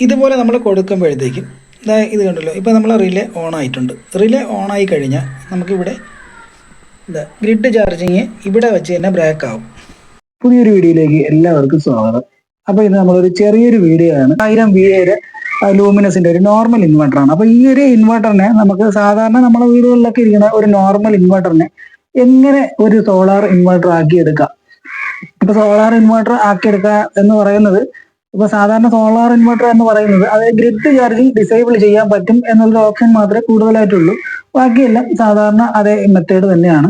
ഇതുപോലെ നമ്മൾ കൊടുക്കുമ്പോഴത്തേക്കും ഇത് കണ്ടല്ലോ, ഇപ്പോൾ നമ്മൾ റിലേ ഓൺ ആയിട്ടുണ്ട്. റിലേ ഓൺ ആയി കഴിഞ്ഞാൽ നമുക്കിവിടെ ഗ്രിഡ് ചാർജിങ് ഇവിടെ വെച്ച് തന്നെ ബ്രേക്ക് ആവും. പുതിയൊരു വീഡിയോയിലേക്ക് എല്ലാവർക്കും സ്വാഗതം. അപ്പോൾ ഇത് നമ്മളൊരു ചെറിയൊരു വീഡിയോ ആണ്. 1000 VA ലൂമിനസിന്റെ ഒരു നോർമൽ ഇൻവെർട്ടറാണ്. അപ്പോൾ ഈ ഒരു ഇൻവെർട്ടറിനെ നമുക്ക് സാധാരണ നമ്മുടെ വീടുകളിലൊക്കെ ഇരിക്കുന്ന ഒരു നോർമൽ ഇൻവെർട്ടറിനെ എങ്ങനെ ഒരു സോളാർ ഇൻവെർട്ടർ ആക്കി എടുക്കാം. ഇപ്പൊ സോളാർ ഇൻവെർട്ടർ ആക്കിയെടുക്കുക എന്ന് പറയുന്നത്, ഇപ്പൊ സാധാരണ സോളാർ ഇൻവെർട്ടർ എന്ന് പറയുന്നത് അത് ഗ്രിഡ് ചാർജിങ് ഡിസേബിൾ ചെയ്യാൻ പറ്റും എന്നുള്ളൊരു ഓപ്ഷൻ മാത്രമേ കൂടുതലായിട്ടുള്ളൂ. ബാക്കിയെല്ലാം സാധാരണ അതേ മെത്തേഡ് തന്നെയാണ്.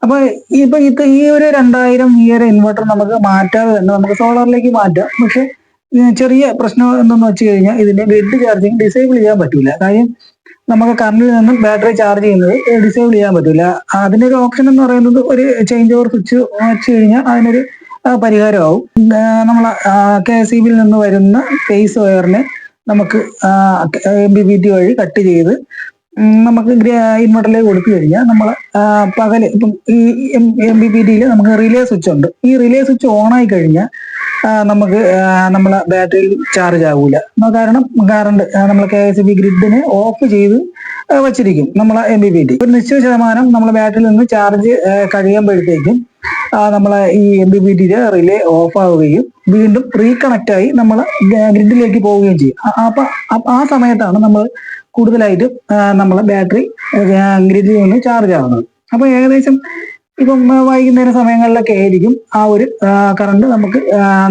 അപ്പൊ ഇപ്പൊ ഈ ഒരു 2000 VA ഇൻവെർട്ടർ നമുക്ക് മാറ്റാതെ തന്നെ നമുക്ക് സോളാറിലേക്ക് മാറ്റാം. പക്ഷെ ചെറിയ പ്രശ്നം എന്തെന്ന് വെച്ച് കഴിഞ്ഞാൽ ഇതിന്റെ ഗ്രിഡ് ചാർജിങ് ഡിസേബിൾ ചെയ്യാൻ പറ്റൂല. കാര്യം നമുക്ക് കറണ്ടിൽ നിന്നും ബാറ്ററി ചാർജ് ചെയ്യുന്നത് ഡിസേബിൾ ചെയ്യാൻ പറ്റില്ല. അതിനൊരു ഓപ്ഷൻ എന്ന് പറയുന്നത് ഒരു ചേഞ്ച് ഓവർ സ്വിച്ച് വെച്ച് കഴിഞ്ഞാൽ അതിനൊരു പരിഹാരമാവും. നമ്മൾ KCBയിൽ നിന്ന് വരുന്ന ഫേസ് വയറിനെ നമുക്ക് MPPT വഴി കട്ട് ചെയ്ത് നമുക്ക് ഇൻവെർട്ടറിലേക്ക് കൊടുത്തു കഴിഞ്ഞാൽ നമ്മൾ പകല് ഇപ്പം ഈ MPPTയിൽ നമുക്ക് റിലേ സ്വിച്ച് ഉണ്ട്. ഈ റിലേ സ്വിച്ച് ഓൺ ആയി കഴിഞ്ഞാൽ നമുക്ക് നമ്മളെ ബാറ്ററിയിൽ ചാർജ് ആകൂല. കാരണം കറണ്ട് നമ്മൾ KCB ഗ്രിഡിനെ ഓഫ് ചെയ്ത് വച്ചിരിക്കും നമ്മളെ MPPT. ഒരു നിശ്ചിത ശതമാനം നമ്മളെ ബാറ്ററിയിൽ നിന്ന് ചാർജ് കഴിയുമ്പോഴത്തേക്കും നമ്മളെ ഈ MPPTയുടെ റിലേ ഓഫ് ആവുകയും വീണ്ടും റീകണക്ട് ആയി നമ്മൾ ഗ്രിഡിലേക്ക് പോവുകയും ചെയ്യും. അപ്പൊ ആ സമയത്താണ് നമ്മൾ കൂടുതലായിട്ടും നമ്മളെ ബാറ്ററി ഗ്രിഡിൽ നിന്ന് ചാർജ് ആവുന്നത്. അപ്പൊ ഏകദേശം ഇപ്പം വൈകുന്നേര സമയങ്ങളിലൊക്കെ ആയിരിക്കും ആ ഒരു കറണ്ട് നമുക്ക്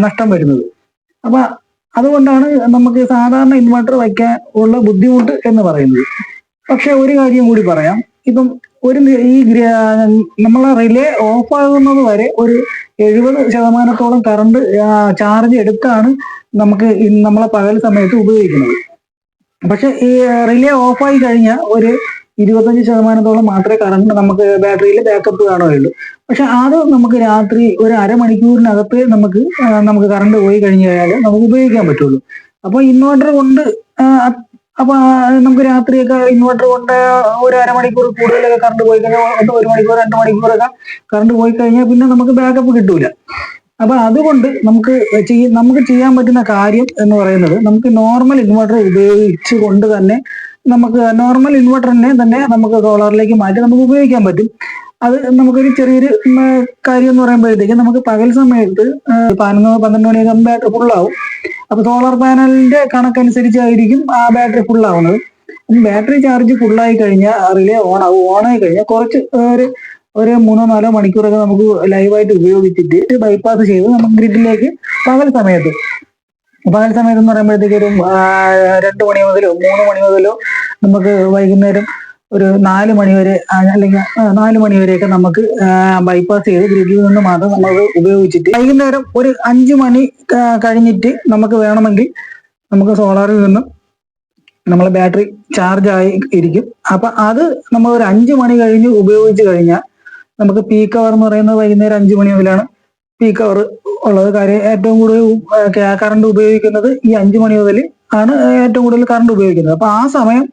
നഷ്ടം വരുന്നത്. അപ്പൊ അതുകൊണ്ടാണ് നമുക്ക് സാധാരണ ഇൻവെർട്ടർ വയ്ക്കാൻ ഉള്ള ബുദ്ധിമുട്ട് എന്ന് പറയുന്നത്. പക്ഷെ ഒരു കാര്യം കൂടി പറയാം. ഇപ്പം ഈ നമ്മളെ റിലേ ഓഫ് ആകുന്നത് വരെ ഒരു 70% കറണ്ട് ചാർജ് എടുത്താണ് നമുക്ക് നമ്മളെ പകൽ സമയത്ത് ഉപയോഗിക്കുന്നത്. പക്ഷെ ഈ റിലേ ഓഫായി കഴിഞ്ഞാൽ ഒരു 25% മാത്രമേ കറണ്ട് നമുക്ക് ബാറ്ററിയിൽ ബാക്കപ്പ് കാണുകയുള്ളൂ. പക്ഷെ അത് നമുക്ക് രാത്രി ഒരു അരമണിക്കൂറിനകത്ത് നമുക്ക് കറണ്ട് പോയി കഴിഞ്ഞു കഴിഞ്ഞാൽ നമുക്ക് ഉപയോഗിക്കാൻ പറ്റുള്ളൂ. അപ്പൊ ഇൻവെർട്ടർ കൊണ്ട് അപ്പൊ നമുക്ക് രാത്രിയൊക്കെ ഇൻവെർട്ടർ കൊണ്ട് ഒരു അരമണിക്കൂർ കൂടുതലൊക്കെ കറണ്ട് പോയി കഴിഞ്ഞാൽ 1 മണിക്കൂർ 2 മണിക്കൂറൊക്കെ കറണ്ട് പോയി കഴിഞ്ഞാൽ പിന്നെ നമുക്ക് ബാക്കപ്പ് കിട്ടൂല. അപ്പൊ അതുകൊണ്ട് നമുക്ക് ചെയ്യാൻ പറ്റുന്ന കാര്യം എന്ന് പറയുന്നത്, നമുക്ക് നോർമൽ ഇൻവെർട്ടർ ഉപയോഗിച്ച് കൊണ്ട് തന്നെ നമുക്ക് നോർമൽ ഇൻവെർട്ടറിനെ തന്നെ നമുക്ക് സോളാറിലേക്ക് മാറ്റി നമുക്ക് ഉപയോഗിക്കാൻ പറ്റും. അത് നമുക്കൊരു ചെറിയൊരു കാര്യം എന്ന് പറയുമ്പോഴത്തേക്ക് നമുക്ക് പകൽ സമയത്ത് 11-12 മണിയൊക്കെ ബാറ്ററി ഫുള്ളാവും. അപ്പൊ സോളാർ പാനലിന്റെ കണക്കനുസരിച്ചായിരിക്കും ആ ബാറ്ററി ഫുള്ളാവുന്നത്. ബാറ്ററി ചാർജ് ഫുള്ളായി കഴിഞ്ഞാൽ റിലേ ഓണായി കഴിഞ്ഞാൽ കുറച്ച് ഒരു 3-4 മണിക്കൂറൊക്കെ നമുക്ക് ലൈവായിട്ട് ഉപയോഗിച്ചിട്ട് ബൈപ്പാസ് ചെയ്ത് നമുക്ക് ഗ്രിഡിലേക്ക് പകൽ സമയത്ത് എന്ന് പറയുമ്പോഴത്തേക്ക് ഒരു 2 മണി മുതലോ 3 മണി മുതലോ നമുക്ക് വൈകുന്നേരം ഒരു 4 മണി വരെ അല്ലെങ്കിൽ 4 മണി വരെയൊക്കെ നമുക്ക് ബൈപ്പാസ് ചെയ്ത് ഗ്രിഡിൽ നിന്ന് മാത്രം നമുക്ക് ഉപയോഗിച്ചിട്ട് വൈകുന്നേരം ഒരു 5 മണി കഴിഞ്ഞിട്ട് നമുക്ക് വേണമെങ്കിൽ നമുക്ക് സോളാറിൽ നിന്നും നമ്മളെ ബാറ്ററി ചാർജ് ആയി ഇരിക്കും. അപ്പൊ അത് നമ്മൾ ഒരു 5 മണി കഴിഞ്ഞ് ഉപയോഗിച്ച് കഴിഞ്ഞാൽ നമുക്ക് പീക്ക് അവർ എന്ന് പറയുന്നത് വൈകുന്നേരം 5 മണി മുതലാണ് പീക്ക് അവർ ഉള്ളത്. കാര്യം ഏറ്റവും കൂടുതൽ കറണ്ട് ഉപയോഗിക്കുന്നത് ഈ 5 മണി മുതൽ ആണ് ഏറ്റവും കൂടുതൽ കറണ്ട് ഉപയോഗിക്കുന്നത്. അപ്പൊ ആ സമയം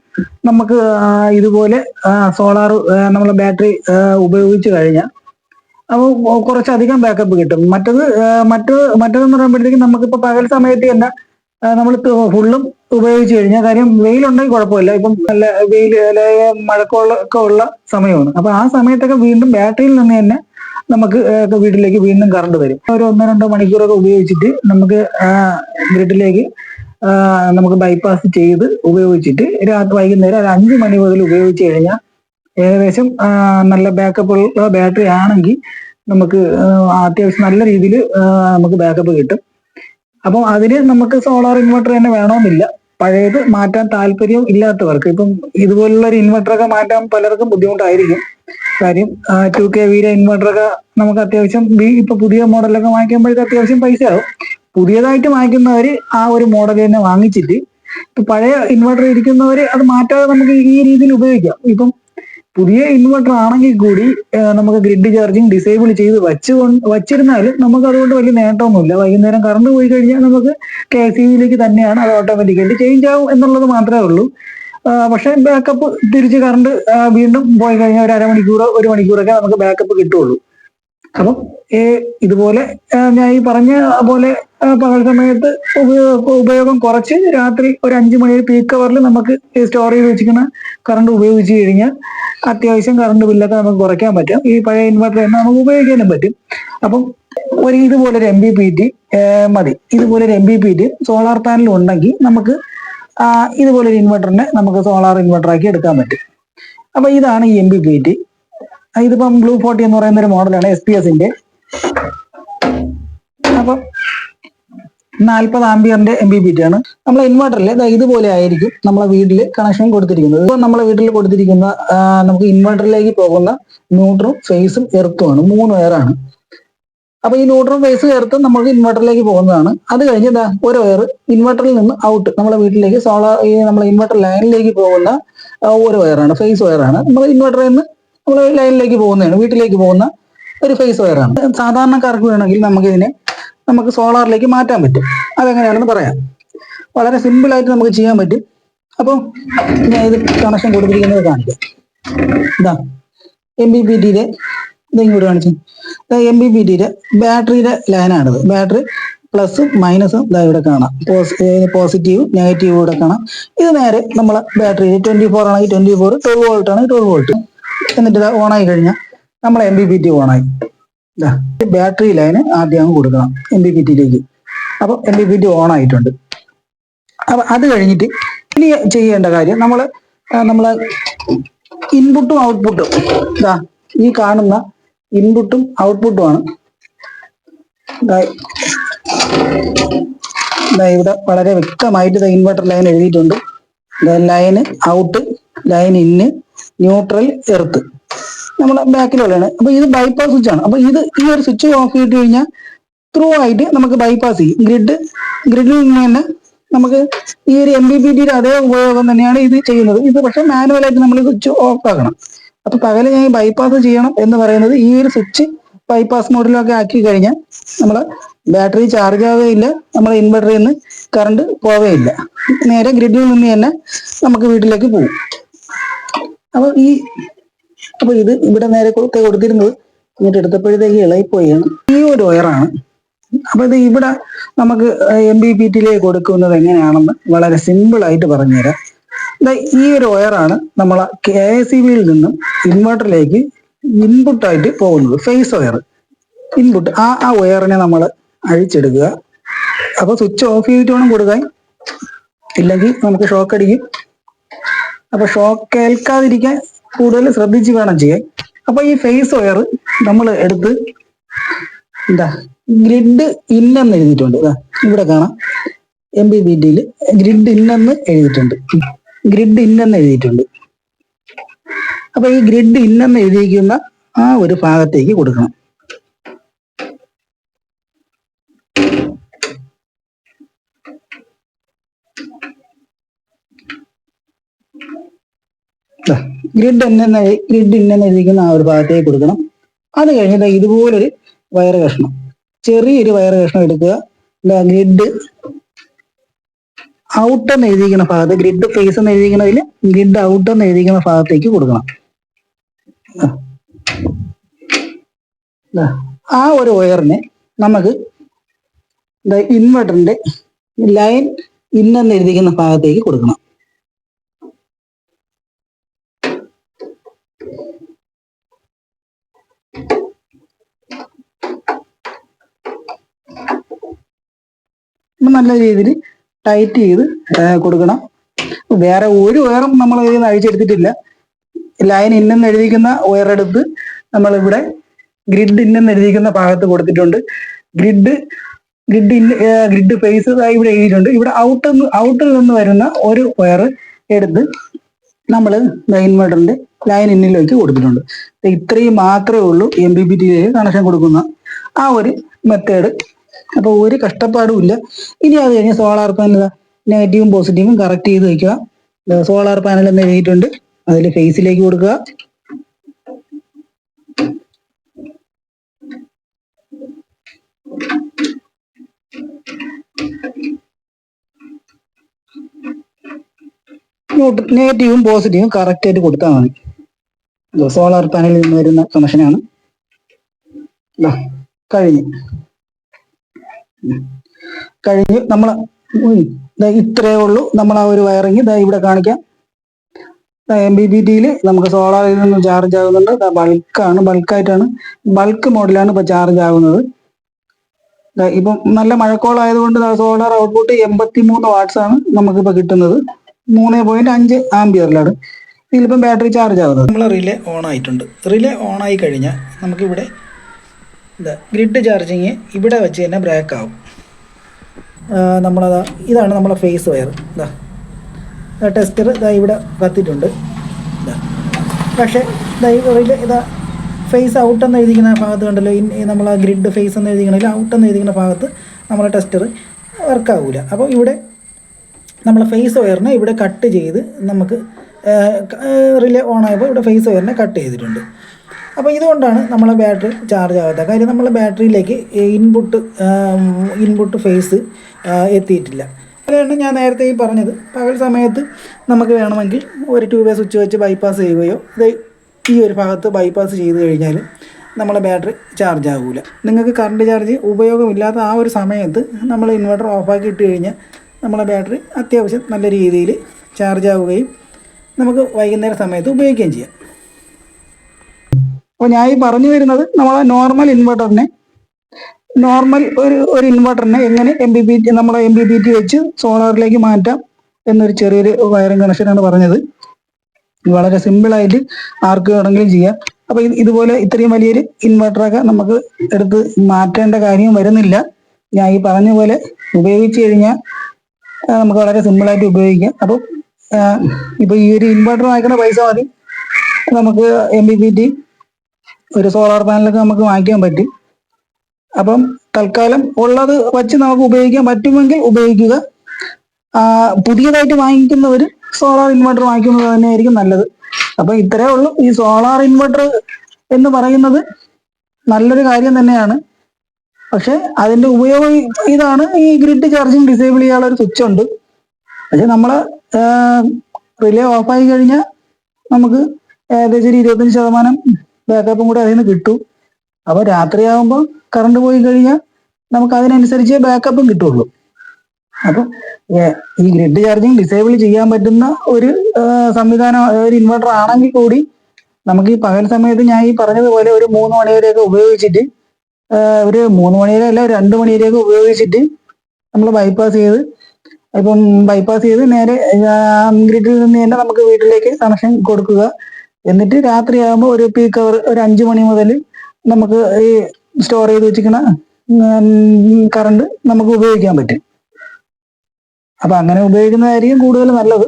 നമുക്ക് ഇതുപോലെ സോളാർ നമ്മളെ ബാറ്ററി ഉപയോഗിച്ച് കഴിഞ്ഞാൽ അപ്പോൾ കുറച്ചധികം ബാക്കപ്പ് കിട്ടും. മറ്റേതെന്ന് പറയുമ്പോഴത്തേക്കും നമുക്കിപ്പോ പകൽ സമയത്ത് തന്നെ നമ്മൾ ഫുള്ളും ഉപയോഗിച്ച് കഴിഞ്ഞാൽ, കാര്യം വെയിലുണ്ടെങ്കിൽ കുഴപ്പമില്ല. ഇപ്പം നല്ല വെയിൽ മഴക്കോളൊക്കെ ഉള്ള സമയമാണ്. അപ്പൊ ആ സമയത്തൊക്കെ വീണ്ടും ബാറ്ററിയിൽ നിന്ന് തന്നെ നമുക്ക് വീട്ടിലേക്ക് വീണ്ടും കറണ്ട് വരും. ഒരു 1-2 മണിക്കൂറൊക്കെ ഉപയോഗിച്ചിട്ട് നമുക്ക് ഗ്രിഡിലേക്ക് നമുക്ക് ബൈപ്പാസ് ചെയ്ത് ഉപയോഗിച്ചിട്ട് വൈകുന്നേരം ഒരു 5 മണി മുതൽ ഉപയോഗിച്ച് കഴിഞ്ഞാൽ ഏകദേശം നല്ല ബാക്കപ്പ് ഉള്ള ബാറ്ററി ആണെങ്കിൽ നമുക്ക് അത്യാവശ്യം നല്ല രീതിയിൽ നമുക്ക് ബാക്കപ്പ് കിട്ടും. അപ്പം അതിന് നമുക്ക് സോളാർ ഇൻവെർട്ടർ തന്നെ വേണമെന്നില്ല. പഴയത് മാറ്റാൻ താല്പര്യം ഇല്ലാത്തവർക്ക്, ഇപ്പം ഇതുപോലുള്ള ഒരു ഇൻവെർട്ടറൊക്കെ മാറ്റാൻ പലർക്കും ബുദ്ധിമുട്ടായിരിക്കും. കാര്യം 2K ഇൻവെർട്ടറൊക്കെ നമുക്ക് അത്യാവശ്യം ഇപ്പൊ പുതിയ മോഡലൊക്കെ വാങ്ങിക്കുമ്പോഴേക്കും അത്യാവശ്യം പൈസ ആവും. പുതിയതായിട്ട് വാങ്ങിക്കുന്നവര് ആ ഒരു മോഡൽ തന്നെ വാങ്ങിച്ചിട്ട് പഴയ ഇൻവെർട്ടർ ഇരിക്കുന്നവര് അത് മാറ്റാതെ നമുക്ക് ഈ രീതിയിൽ ഉപയോഗിക്കാം. ഇപ്പം പുതിയ ഇൻവെർട്ടർ ആണെങ്കിൽ കൂടി നമുക്ക് ഗ്രിഡ് ചാർജിങ് ഡിസേബിൾ ചെയ്ത് വച്ചിരുന്നാലും നമുക്ക് അതുകൊണ്ട് വലിയ നേട്ടമൊന്നുമില്ല. വൈകുന്നേരം കറണ്ട് പോയി കഴിഞ്ഞാൽ നമുക്ക് KCBയിലേക്ക് തന്നെയാണ് അത് ഓട്ടോമാറ്റിക്കായിട്ട് ചേഞ്ച് ആവും എന്നുള്ളത് മാത്രമേ ഉള്ളൂ. പക്ഷെ ബാക്കപ്പ് തിരിച്ച് കറണ്ട് വീണ്ടും പോയി കഴിഞ്ഞാൽ ഒരു അരമണിക്കൂറോ 1 മണിക്കൂറൊക്കെ നമുക്ക് ബാക്കപ്പ് കിട്ടുള്ളൂ. അപ്പം ഇതുപോലെ ഞാൻ ഈ പറഞ്ഞ പോലെ പകൽ സമയത്ത് ഉപയോഗം കുറച്ച് രാത്രി ഒരു 5 മണി പീക്ക് അവറിൽ നമുക്ക് സ്റ്റോർ ചെയ്ത് വെച്ചിരിക്കുന്ന കറണ്ട് ഉപയോഗിച്ച് കഴിഞ്ഞാൽ അത്യാവശ്യം കറണ്ട് ബില്ലൊക്കെ നമുക്ക് കുറയ്ക്കാൻ പറ്റും. ഈ പഴയ ഇൻവെർട്ടർ തന്നെ നമുക്ക് ഉപയോഗിക്കാനും പറ്റും. അപ്പം ഇതുപോലൊരു MPPT മതി. ഇതുപോലൊരു MPPT സോളാർ പാനൽ ഉണ്ടെങ്കിൽ നമുക്ക് ഇതുപോലൊരു ഇൻവെർട്ടറിനെ നമുക്ക് സോളാർ ഇൻവെർട്ടർ ആക്കി എടുക്കാൻ പറ്റും. അപ്പൊ ഇതാണ് ഈ MPPT. ഇതിപ്പം ബ്ലൂ 40 എന്ന് പറയുന്ന ഒരു മോഡലാണ് SPS-ന്റെ. അപ്പം 40 ആംബിയറിന്റെ MPPT ആണ്. നമ്മളെ ഇൻവെർട്ടറിൽ ഇതുപോലെ ആയിരിക്കും നമ്മളെ വീട്ടിൽ കണക്ഷൻ കൊടുത്തിരിക്കുന്നത്. ഇപ്പൊ നമ്മളെ വീട്ടിൽ കൊടുത്തിരിക്കുന്ന നമുക്ക് ഇൻവെർട്ടറിലേക്ക് പോകുന്ന ന്യൂട്രും ഫേസും എർത്തുമാണ്, 3 വയറാണ്. അപ്പൊ ഈ ന്യൂട്രും ഫേസും എർത്തും നമുക്ക് ഇൻവെർട്ടറിലേക്ക് പോകുന്നതാണ്. അത് കഴിഞ്ഞ് ഒരു വയർ ഇൻവെർട്ടറിൽ നിന്ന് ഔട്ട് നമ്മളെ വീട്ടിലേക്ക് നമ്മളെ ഇൻവെർട്ടർ ലൈനിലേക്ക് പോകുന്ന ഒരു വയറാണ്, ഫേസ് വയറാണ്. നമ്മൾ ഇൻവെർട്ടറിൽ നിന്ന് നമ്മൾ ലൈനിലേക്ക് പോകുന്നതാണ്, വീട്ടിലേക്ക് പോകുന്ന ഒരു ഫേസ് വയറാണ്. സാധാരണക്കാർക്ക് വേണമെങ്കിൽ നമുക്ക് സോളാറിലേക്ക് മാറ്റാൻ പറ്റും. അതെങ്ങനെയാണെന്ന് പറയാം. വളരെ സിമ്പിൾ ആയിട്ട് നമുക്ക് ചെയ്യാൻ പറ്റും. അപ്പം ഞാൻ ഇത് കണക്ഷൻ കൊടുത്തിരിക്കുന്നത് കാണിക്കാം. ഇതാ MPPT-യുടെ ഇങ്ങോട്ട് കാണിച്ചു. MPPT-യുടെ ബാറ്ററിയുടെ ലൈനാണിത്. ബാറ്ററി പ്ലസും മൈനസും ഇവിടെ കാണാം, പോസിറ്റീവും നെഗറ്റീവും ഇവിടെ കാണാം. ഇത് നേരെ നമ്മളെ ബാറ്ററി 24 ആണെങ്കിൽ 24, 12 വോൾട്ട് ആണെങ്കിൽ 12 വോൾട്ട്. എന്നിട്ട് ഇത് ഓണായി കഴിഞ്ഞാൽ നമ്മളെ MPPT ഓണായി. ബാറ്ററി ലൈന് ആദ്യം കൊടുക്കണം MPPT-യിലേക്ക്. അപ്പൊ MPPT ഓൺ ആയിട്ടുണ്ട്. അപ്പൊ അത് കഴിഞ്ഞിട്ട് ഇനി ചെയ്യേണ്ട കാര്യം നമ്മളെ ഇൻപുട്ടും ഔട്ട്പുട്ടും ഈ കാണുന്ന ഇൻപുട്ടും ഔട്ട്പുട്ടുമാണ്. ഇവിടെ വളരെ വ്യക്തമായിട്ട് ഇൻവെർട്ടർ ലൈൻ എഴുതിയിട്ടുണ്ട്. ലൈന് ഔട്ട്, ലൈൻ ഇന്ന്, ന്യൂട്രൽ, എർത്ത് നമ്മുടെ ബാക്കിലുള്ളതാണ്. അപ്പൊ ഇത് ബൈപ്പാസ് സ്വിച്ച് ആണ്. അപ്പൊ ഈ ഒരു സ്വിച്ച് ഓഫ് ചെയ്ത് കഴിഞ്ഞാൽ ത്രൂ ആയിട്ട് നമുക്ക് ബൈപ്പാസ് ചെയ്യും. ഗ്രിഡിൽ നിന്ന് തന്നെ നമുക്ക് ഈ ഒരു MPPT-യുടെ അതേ ഉപയോഗം തന്നെയാണ് ഇത് ചെയ്യുന്നത്. ഇത് പക്ഷെ മാനുവലായിട്ട് നമ്മൾ സ്വിച്ച് ഓഫ് ആക്കണം. അപ്പൊ പകല് ഞാൻ ബൈപ്പാസ് ചെയ്യണം എന്ന് പറയുന്നത് ഈ ഒരു സ്വിച്ച് ബൈപ്പാസ് മോഡിലൊക്കെ ആക്കി കഴിഞ്ഞാൽ നമ്മളെ ബാറ്ററി ചാർജ് ആവുകയില്ല, നമ്മളെ ഇൻവെർട്ടറിൽ നിന്ന് കറണ്ട് പോവുകയില്ല, നേരെ ഗ്രിഡിൽ നിന്ന് തന്നെ നമുക്ക് വീട്ടിലേക്ക് പോകും. അപ്പൊ ഇത് ഇവിടെ നേരെ കൊടുത്തിരുന്നത് എന്നിട്ട് എടുത്തപ്പോഴത്തേക്ക് ഇളയിപ്പോയാണ്. ഈ ഒരു വയറാണ്. അപ്പൊ ഇത് ഇവിടെ നമുക്ക് MPPT-യിലേക്ക് കൊടുക്കുന്നത് എങ്ങനെയാണെന്ന് വളരെ സിമ്പിൾ ആയിട്ട് പറഞ്ഞുതരാം. ഈ ഒരു വയറാണ് നമ്മളെ KICB-യിൽ നിന്നും ഇൻവെർട്ടറിലേക്ക് ഇൻപുട്ടായിട്ട് പോകുന്നത്, ഫേസ് വയർ ഇൻപുട്ട്. ആ വയറിനെ നമ്മൾ അഴിച്ചെടുക്കുക. അപ്പൊ സ്വിച്ച് ഓഫ് ചെയ്തിട്ട് വേണം കൊടുക്കാൻ, ഇല്ലെങ്കിൽ നമുക്ക് ഷോക്ക് അടിക്കും. അപ്പൊ ഷോക്ക് ഏൽക്കാതിരിക്കാൻ കൂടുതൽ ശ്രദ്ധിച്ച് വേണം ചെയ്യാൻ. അപ്പൊ ഈ ഫേസ് വയർ നമ്മൾ എടുത്ത് ഗ്രിഡ് ഇന്നെന്ന് എഴുതിയിട്ടുണ്ട്. ഇവിടെ കാണാം MPPT-യിൽ ഗ്രിഡ് ഇന്നെന്ന് എഴുതിയിട്ടുണ്ട്. അപ്പൊ ഈ ഗ്രിഡ് ഇന്നെന്ന് എഴുതിയിരിക്കുന്ന ആ ഒരു ഭാഗത്തേക്ക് കൊടുക്കണം. ഗ്രിഡ് ഇന്നെന്ന് എഴുതിയിരിക്കുന്ന ആ ഒരു ഭാഗത്തേക്ക് കൊടുക്കണം. അത് കഴിഞ്ഞിട്ട് ഇതുപോലൊരു വയറ് കഷ്ണം, ചെറിയൊരു വയറ് കഷ്ണം എടുക്കുക. ഗ്രിഡ് ഔട്ട് എന്ന് എഴുതിയിരിക്കുന്ന ഭാഗത്ത്, ഗ്രിഡ് ഫേസ് എന്ന് എഴുതിയിരിക്കുന്നതിൽ ഗ്രിഡ് ഔട്ട് എന്ന് എഴുതിയിരിക്കുന്ന ഭാഗത്തേക്ക് കൊടുക്കണം. ആ ഒരു വയറിനെ നമുക്ക് ഇൻവെർട്ടറിന്റെ ലൈൻ ഇന്നെന്ന് എഴുതിയിരിക്കുന്ന ഭാഗത്തേക്ക് കൊടുക്കണം. നല്ല രീതിയിൽ ടൈറ്റ് ചെയ്ത് കൊടുക്കണം. വേറെ ഒരു വയറും നമ്മൾ ഇതിൽ നിന്ന് അഴിച്ചെടുത്തിട്ടില്ല. ലൈൻ ഇന്നെന്ന് എഴുതിയിരിക്കുന്ന വയറെടുത്ത് നമ്മളിവിടെ ഗ്രിഡ് ഇന്നെന്ന് എഴുതിയിരിക്കുന്ന ഭാഗത്ത് കൊടുത്തിട്ടുണ്ട്. ഗ്രിഡ് ഫേസ് ഇവിടെ എഴുതിയിട്ടുണ്ട്. ഇവിടെ ഔട്ടിൽ നിന്ന് വരുന്ന ഒരു വയർ എടുത്ത് നമ്മൾ ഇൻവെർട്ടറിന്റെ ലൈൻ ഇന്നിലേക്ക് കൊടുത്തിട്ടുണ്ട്. ഇത്രയും മാത്രമേ ഉള്ളൂ MPPT-യിലേക്ക് കണക്ഷൻ കൊടുക്കുന്ന ആ ഒരു മെത്തേഡ്. അപ്പൊ ഒരു കഷ്ടപ്പാടും ഇല്ല. ഇനി അത് കഴിഞ്ഞ് സോളാർ പാനൽ നെഗറ്റീവും പോസിറ്റീവും കറക്റ്റ് ചെയ്ത് വെക്കുക. സോളാർ പാനൽ എന്ന് എഴുതിയിട്ടുണ്ട്, അതിൽ ഫേസിലേക്ക് കൊടുക്കുക. നെഗറ്റീവും പോസിറ്റീവും കറക്റ്റ് ആയിട്ട് കൊടുത്താൽ മതി. സോളാർ പാനലിൽ നിന്ന് വരുന്ന കണക്ഷനാണ്. ദാ കഴിഞ്ഞു. കഴിഞ്ഞ് നമ്മൾ ഇത്രയേ ഉള്ളൂ നമ്മൾ ആ ഒരു വയറിങ് ഇവിടെ കാണിക്കാം. MPPT നമുക്ക് സോളാറിൽ നിന്ന് ചാർജ് ആകുന്നുണ്ട്. ബൾക്കായിട്ടാണ് ബൾക്ക് മോഡലാണ് ഇപ്പോൾ ചാർജ് ആകുന്നത്. ഇപ്പം നല്ല മഴക്കോളായതുകൊണ്ട് സോളാർ ഔട്ട്പുട്ട് 83 വാട്ട്സ് ആണ് നമുക്കിപ്പോൾ കിട്ടുന്നത്. 3.5 ആംപിയറിലാണ് ഇതിലിപ്പം ബാറ്ററി ചാർജ് ആകുന്നത്. നമ്മൾ റിലേ ഓൺ ആയിട്ടുണ്ട്. റിലേ ഓൺ ആയി കഴിഞ്ഞാൽ നമുക്കിവിടെ ഗ്രിഡ് ചാർജിങ് ഇവിടെ വെച്ച് തന്നെ ബ്രേക്ക് ആവും. നമ്മളതാ ഇതാണ് നമ്മളെ ഫേസ് വയർ. ടെസ്റ്റർ ഇവിടെ കത്തിയിട്ടുണ്ട്. പക്ഷേ റിലേ ഫേസ് ഔട്ട് എന്ന് എഴുതിക്കുന്ന ഭാഗത്ത് കണ്ടല്ലോ, നമ്മൾ ആ ഗ്രിഡ് ഫേസ് എന്ന് എഴുതിക്കണമെങ്കിൽ ഔട്ട് എന്ന് എഴുതിക്കുന്ന ഭാഗത്ത് നമ്മളെ ടെസ്റ്റർ വർക്കാവില്ല. അപ്പോൾ ഇവിടെ നമ്മളെ ഫേസ് വയറിനെ ഇവിടെ കട്ട് ചെയ്ത് നമുക്ക് റിലേ ഓൺ ആയപ്പോൾ ഇവിടെ ഫേസ് വയറിനെ കട്ട് ചെയ്തിട്ടുണ്ട്. അപ്പോൾ ഇതുകൊണ്ടാണ് നമ്മളെ ബാറ്ററി ചാർജ് ആവാത്ത കാര്യം. നമ്മളെ ബാറ്ററിയിലേക്ക് ഇൻപുട്ട് ഫേസ് എത്തിയിട്ടില്ല. അതുകൊണ്ട് ഞാൻ നേരത്തെ ഈ പറഞ്ഞത്, പകൽ സമയത്ത് നമുക്ക് വേണമെങ്കിൽ ഒരു 2-വേ സ്വിച്ച് വെച്ച് ബൈപ്പാസ് ചെയ്യുകയോ ഈ ഒരു ഭാഗത്ത് ബൈപ്പാസ് ചെയ്ത് കഴിഞ്ഞാൽ നമ്മളെ ബാറ്ററി ചാർജ് ആകില്ല. നിങ്ങൾക്ക് കറണ്ട് ചാർജ് ഉപയോഗമില്ലാത്ത ആ ഒരു സമയത്ത് നമ്മൾ ഇൻവെർട്ടർ ഓഫാക്കി ഇട്ട് കഴിഞ്ഞാൽ നമ്മളെ ബാറ്ററി അത്യാവശ്യം നല്ല രീതിയിൽ ചാർജ് ആവുകയും നമുക്ക് വൈകുന്നേര സമയത്ത് ഉപയോഗിക്കുകയും ചെയ്യാം. അപ്പോൾ ഞാൻ ഈ പറഞ്ഞു വരുന്നത് നമ്മളെ നോർമൽ ഇൻവെർട്ടറിനെ എങ്ങനെ നമ്മളെ MPPT വെച്ച് സോളാറിലേക്ക് മാറ്റാം എന്നൊരു ചെറിയൊരു വയറിംഗ് കണക്ഷനാണ് പറഞ്ഞത്. വളരെ സിമ്പിളായിട്ട് ആർക്ക് വേണമെങ്കിലും ചെയ്യാം. അപ്പോൾ ഇതുപോലെ ഇത്രയും വലിയൊരു ഇൻവെർട്ടറൊക്കെ നമുക്ക് എടുത്ത് മാറ്റേണ്ട കാര്യം വരുന്നില്ല. ഞാൻ ഈ പറഞ്ഞ പോലെ ഉപയോഗിച്ച് കഴിഞ്ഞാൽ നമുക്ക് വളരെ സിമ്പിളായിട്ട് ഉപയോഗിക്കാം. അപ്പോൾ ഇപ്പോൾ ഈ ഒരു ഇൻവെർട്ടർ വാങ്ങിക്കുന്ന പൈസ മതി നമുക്ക് MPPT ഒരു സോളാർ പാനലൊക്കെ നമുക്ക് വാങ്ങിക്കാൻ പറ്റും. അപ്പം തൽക്കാലം ഉള്ളത് വച്ച് നമുക്ക് ഉപയോഗിക്കാൻ പറ്റുമെങ്കിൽ ഉപയോഗിക്കുക. പുതിയതായിട്ട് വാങ്ങിക്കുന്നവർ സോളാർ ഇൻവെർട്ടർ വാങ്ങിക്കുന്നത് തന്നെയായിരിക്കും നല്ലത്. അപ്പം ഇത്രയേ ഉള്ളൂ. ഈ സോളാർ ഇൻവെർട്ടർ എന്ന് പറയുന്നത് നല്ലൊരു കാര്യം തന്നെയാണ്. പക്ഷെ അതിന്റെ ഉപയോഗം ഇതാണ്, ഈ ഗ്രിഡ് ചാർജിങ് ഡിസേബിൾ ചെയ്യാനുള്ള ഒരു സ്വിച്ച് ഉണ്ട്. പക്ഷെ നമ്മള് റിലേ ഓഫായി കഴിഞ്ഞാൽ നമുക്ക് ഏകദേശം ഒരു 25% ബാക്കപ്പും കൂടെ അതിൽ നിന്ന് കിട്ടും. അപ്പോൾ രാത്രിയാകുമ്പോൾ കറണ്ട് പോയി കഴിഞ്ഞാൽ നമുക്ക് അതിനനുസരിച്ച് ബാക്കപ്പും കിട്ടുള്ളൂ. അപ്പം ഈ ഗ്രിഡ് ചാർജിങ് ഡിസേബിൾ ചെയ്യാൻ പറ്റുന്ന ഒരു സംവിധാനം, ഒരു ഇൻവെർട്ടർ ആണെങ്കിൽ കൂടി നമുക്ക് ഈ പകൽ സമയത്ത് ഞാൻ ഈ പറഞ്ഞതുപോലെ ഒരു 3 മണി വരെയൊക്കെ ഉപയോഗിച്ചിട്ട്, ഒരു 3 മണി വരെ അല്ല 2 മണി വരെയൊക്കെ ഉപയോഗിച്ചിട്ട് നമ്മൾ ബൈപ്പാസ് ചെയ്ത് നേരെ ഗ്രിഡിൽ നിന്ന് തന്നെ നമുക്ക് വീട്ടിലേക്ക് കണക്ഷൻ കൊടുക്കുക. എന്നിട്ട് രാത്രിയാകുമ്പോൾ ഒരു പീക്ക് അവർ ഒരു 5 മണി മുതൽ നമുക്ക് ഈ സ്റ്റോർ ചെയ്ത് വെച്ചിരിക്കുന്ന കറണ്ട് നമുക്ക് ഉപയോഗിക്കാൻ പറ്റും. അപ്പൊ അങ്ങനെ ഉപയോഗിക്കുന്നതായിരിക്കും കൂടുതൽ നല്ലത്.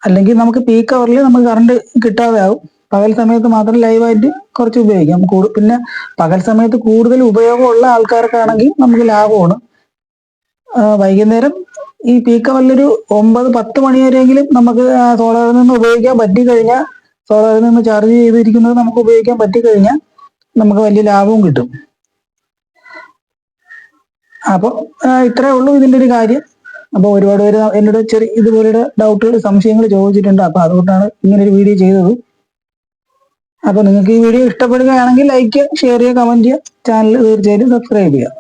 അല്ലെങ്കിൽ നമുക്ക് പീക്ക് അവറിൽ നമുക്ക് കറണ്ട് കിട്ടാതെ ആവും. പകൽ സമയത്ത് മാത്രം ലൈവായിട്ട് കുറച്ച് ഉപയോഗിക്കാം. പിന്നെ പകൽ സമയത്ത് കൂടുതൽ ഉപയോഗമുള്ള ആൾക്കാർക്കാണെങ്കിൽ നമുക്ക് ലാഭമാണ്. വൈകുന്നേരം ഈ പീക്ക് അവറിലൊരു 9-10 മണി വരെയെങ്കിലും നമുക്ക് സോളാറിൽ നിന്ന് ഉപയോഗിക്കാൻ പറ്റിക്കഴിഞ്ഞാൽ, സോളാറിൽ നിന്ന് ചാർജ് ചെയ്തിരിക്കുന്നത് നമുക്ക് ഉപയോഗിക്കാൻ പറ്റിക്കഴിഞ്ഞാൽ നമുക്ക് വലിയ ലാഭവും കിട്ടും. അപ്പോൾ ഇത്രയേ ഉള്ളൂ ഇതിൻ്റെ ഒരു കാര്യം. അപ്പോൾ ഒരുപാട് പേര് എന്നോട് ഇതുപോലെയുള്ള ഡൗട്ടുകൾ, സംശയങ്ങൾ ചോദിച്ചിട്ടുണ്ട്. അപ്പോൾ അതുകൊണ്ടാണ് ഇങ്ങനെ ഒരു വീഡിയോ ചെയ്തത്. അപ്പോൾ നിങ്ങൾക്ക് ഈ വീഡിയോ ഇഷ്ടപ്പെടുകയാണെങ്കിൽ ലൈക്ക് ചെയ്യുക, ഷെയർ ചെയ്യുക, കമന്റ് ചെയ്യുക, ചാനൽ തീർച്ചയായിട്ടും സബ്സ്ക്രൈബ് ചെയ്യുക.